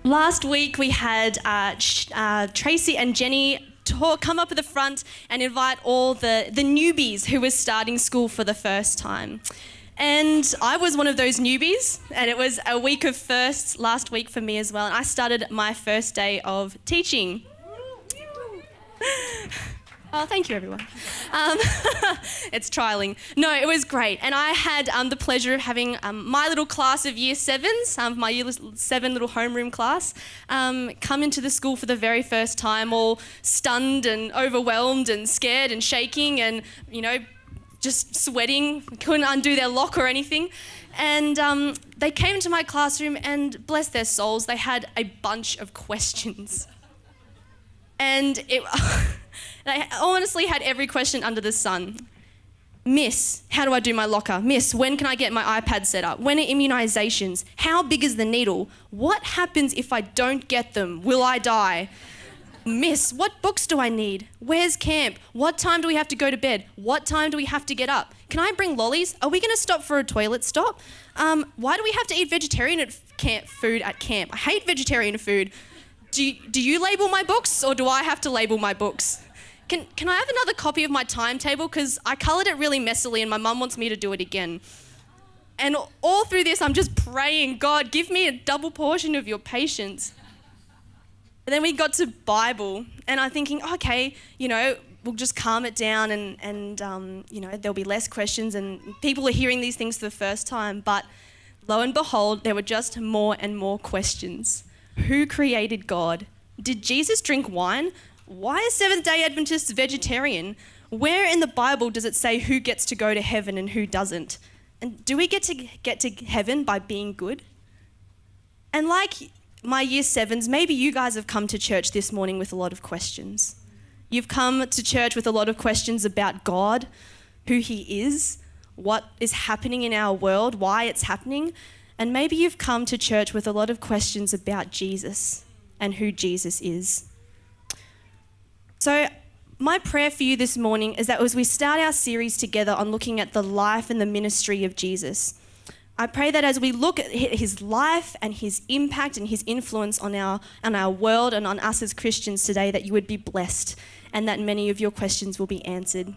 Last week we had Tracy and Jenny come up at the front and invite all the newbies who were starting school for the first time. And I was one of those newbies, and it was a week of firsts last week for me as well. And I started my first day of teaching. Oh, thank you, everyone. It's trialling. No, it was great. And I had the pleasure of having my little class of year sevens, my year seven little homeroom class, come into the school for the very first time, all stunned and overwhelmed and scared and shaking and, just sweating, couldn't undo their lock or anything. And they came into my classroom and, bless their souls, they had a bunch of questions. And they honestly had every question under the sun. Miss, how do I do my locker? Miss, when can I get my iPad set up? When are immunisations? How big is the needle? What happens if I don't get them? Will I die? Miss, what books do I need? Where's camp? What time do we have to go to bed? What time do we have to get up? Can I bring lollies? Are we going to stop for a toilet stop? Why do we have to eat vegetarian food at camp? I hate vegetarian food. Do you label my books, or do I have to label my books? Can I have another copy of my timetable? Because I coloured it really messily and my mum wants me to do it again. And all through this, I'm just praying, God, give me a double portion of your patience. And then we got to Bible, and I'm thinking, okay, we'll just calm it down and there'll be less questions and people are hearing these things for the first time. But lo and behold, there were just more and more questions. Who created God? Did Jesus drink wine? Why is Seventh-day Adventists vegetarian? Where in the Bible does it say who gets to go to heaven and who doesn't? And do we get to heaven by being good? And like my year sevens, maybe you guys have come to church this morning with a lot of questions. You've come to church with a lot of questions about God, who he is, what is happening in our world, why it's happening. And maybe you've come to church with a lot of questions about Jesus and who Jesus is. So my prayer for you this morning is that as we start our series together on looking at the life and the ministry of Jesus, I pray that as we look at his life and his impact and his influence on our world and on us as Christians today, that you would be blessed and that many of your questions will be answered.